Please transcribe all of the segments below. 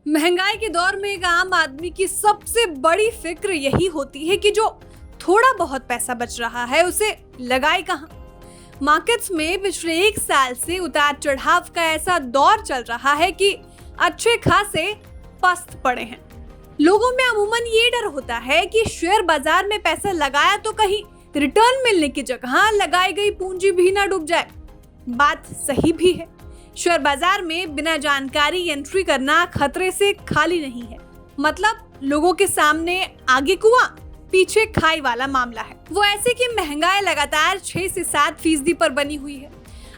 महंगाई के दौर में एक आम आदमी की सबसे बड़ी फिक्र यही होती है कि जो थोड़ा बहुत पैसा बच रहा है उसे लगाए कहाँ। मार्केट्स में पिछले एक साल से उतार चढ़ाव का ऐसा दौर चल रहा है कि अच्छे खासे पस्त पड़े हैं। लोगों में अमूमन ये डर होता है कि शेयर बाजार में पैसा लगाया तो कहीं रिटर्न मिलने की जगह लगाई गई पूंजी भी ना डूब जाए। बात सही भी है। शेयर बाजार में बिना जानकारी एंट्री करना खतरे से खाली नहीं है। मतलब लोगों के सामने आगे कुआं पीछे खाई वाला मामला है। वो ऐसे कि महंगाई लगातार 6 से 7% पर बनी हुई है।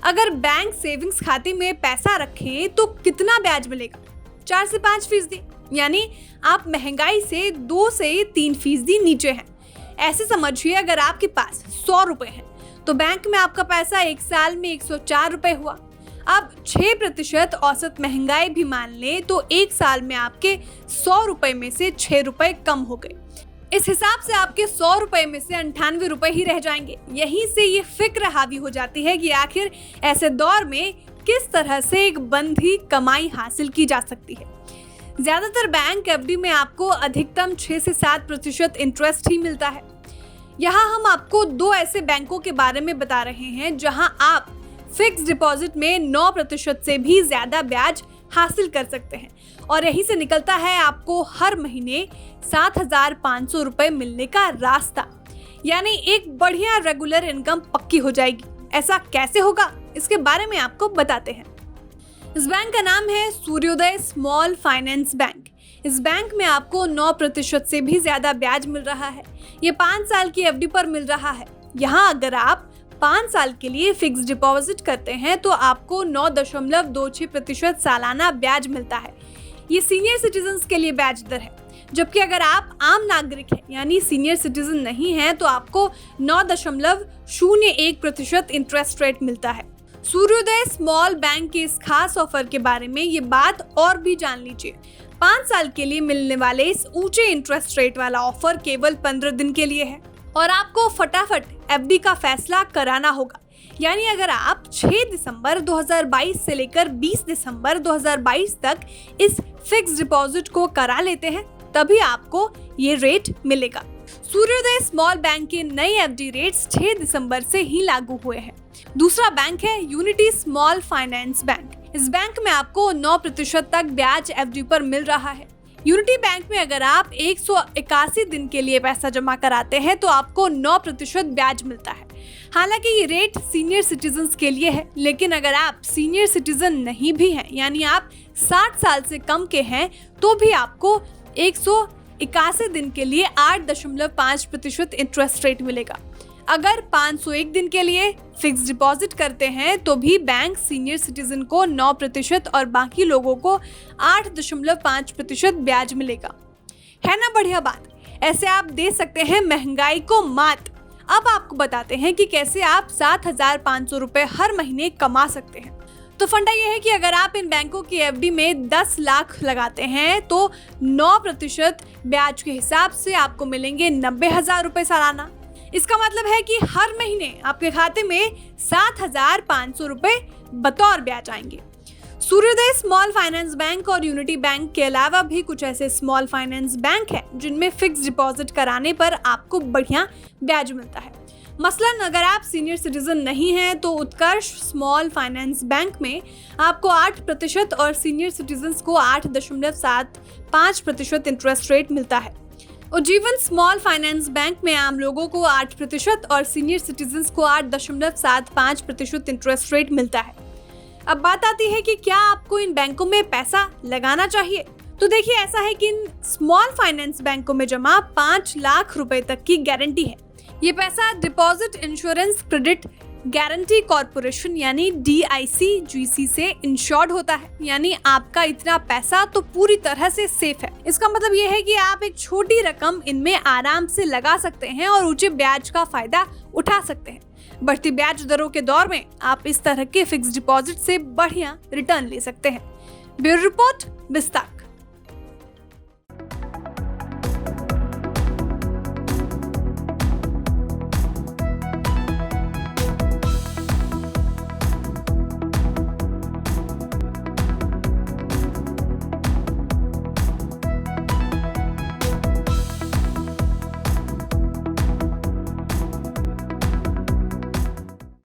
अगर बैंक सेविंग्स खाते में पैसा रखें तो कितना ब्याज मिलेगा? 4 से 5%। यानी आप महंगाई से 2 से 3% नीचे हैं। ऐसे समझिए, अगर आपके पास 100 रुपए हैं तो बैंक में आपका पैसा एक साल में 104 रुपए हुआ। अब 6% औसत महंगाई भी मान लें तो एक साल में आपके 100 रुपए में से 6 रुपए कम हो गए। इस हिसाब से आपके 100 रुपए में से 98 रुपए ही रह जाएंगे। यहीं से ये फिक्र हावी हो जाती है कि आखिर ऐसे दौर में किस तरह से एक बंधी कमाई हासिल की जा सकती है। ज्यादातर बैंक एफडी में आपको अधिकतम 6 से 7% इंटरेस्ट ही मिलता है। यहाँ हम आपको 2 ऐसे बैंकों के बारे में बता रहे हैं जहां आप फिक्स डिपॉजिट में 9% से भी ज्यादा ब्याज हासिल कर सकते हैं और यहीं से निकलता है आपको हर महीने 7,500 रुपए मिलने का रास्ता। यानी एक बढ़िया रेगुलर इनकम पक्की हो जाएगी। ऐसा कैसे होगा, इसके बारे में आपको बताते हैं। इस बैंक का नाम है सूर्योदय स्मॉल फाइनेंस बैंक। इस बैंक में आपको 9% से भी ज्यादा ब्याज मिल रहा है। ये 5 साल की एफडी पर मिल रहा है। यहाँ अगर आप 5 साल के लिए फिक्स डिपॉजिट करते हैं तो आपको 9.26% सालाना ब्याज मिलता है। ये सीनियर सिटीजन्स के लिए ब्याज दर है, जबकि अगर आप आम नागरिक हैं यानी सीनियर सिटीजन नहीं हैं तो आपको 9.01% इंटरेस्ट रेट मिलता है। सूर्योदय स्मॉल बैंक के इस खास ऑफर के बारे में ये बात और भी जान लीजिए। 5 साल के लिए मिलने वाले इस ऊंचे इंटरेस्ट रेट वाला ऑफर केवल 15 दिन के लिए है और आपको फटाफट एफडी का फैसला कराना होगा। यानी अगर आप 6 दिसंबर 2022 से लेकर 20 दिसंबर 2022 तक इस फिक्स डिपॉजिट को करा लेते हैं तभी आपको ये रेट मिलेगा। सूर्योदय स्मॉल बैंक के नए एफडी रेट्स 6 दिसंबर से ही लागू हुए हैं। दूसरा बैंक है यूनिटी स्मॉल फाइनेंस बैंक। इस बैंक में आपको 9% तक ब्याज एफडी पर मिल रहा है। यूनिटी बैंक में अगर आप 181 दिन के लिए पैसा जमा कराते हैं तो आपको 9% ब्याज मिलता है। हालांकि ये रेट सीनियर सिटीजन्स के लिए है, लेकिन अगर आप सीनियर सिटीजन नहीं भी हैं यानी आप 60 साल से कम के हैं तो भी आपको 181 दिन के लिए 8.5% इंटरेस्ट रेट मिलेगा। अगर 501 दिन के लिए फिक्स डिपॉजिट करते हैं तो भी बैंक सीनियर सिटीजन को 9% और बाकी लोगों को 8.5% ब्याज मिलेगा। है ना बढ़िया बात? ऐसे आप दे सकते हैं महंगाई को मात। अब आपको बताते हैं कि कैसे आप 7,500 रुपए हर महीने कमा सकते हैं। तो फंडा यह है कि अगर आप इन बैंकों की एफडी में 10 लाख लगाते हैं तो 9% ब्याज के हिसाब से आपको मिलेंगे 90,000 रुपए सालाना। इसका मतलब है कि हर महीने आपके खाते में 7,500 रुपए बतौर ब्याज आएंगे। सूर्योदय स्मॉल फाइनेंस बैंक और यूनिटी बैंक के अलावा भी कुछ ऐसे स्मॉल फाइनेंस बैंक हैं जिनमें फिक्स डिपॉजिट कराने पर आपको बढ़िया ब्याज मिलता है। मसलन अगर आप सीनियर सिटीजन नहीं हैं तो उत्कर्ष स्मॉल फाइनेंस बैंक में आपको 8% और सीनियर सिटीजन्स को 8.75% इंटरेस्ट रेट मिलता है। उज्जीवन स्मॉल फाइनेंस बैंक में आम लोगों को 8% और सीनियर सिटीजन्स को 8.75% इंटरेस्ट रेट मिलता है। अब बात आती है कि क्या आपको इन बैंकों में पैसा लगाना चाहिए। तो देखिए, ऐसा है कि इन स्मॉल फाइनेंस बैंकों में जमा 5 लाख रुपए तक की गारंटी है। ये पैसा deposit insurance credit guarantee corporation यानी DICGC से इंश्योर्ड होता है। यानी आपका इतना पैसा तो पूरी तरह से सेफ है। इसका मतलब ये है कि आप एक छोटी रकम इनमें आराम से लगा सकते हैं और ऊंचे ब्याज का फायदा उठा सकते हैं। बढ़ती ब्याज दरों के दौर में आप इस तरह के फिक्स डिपॉजिट से बढ़िया रिटर्न ले सकते हैं। ब्यूरो रिपोर्ट, विस्तार।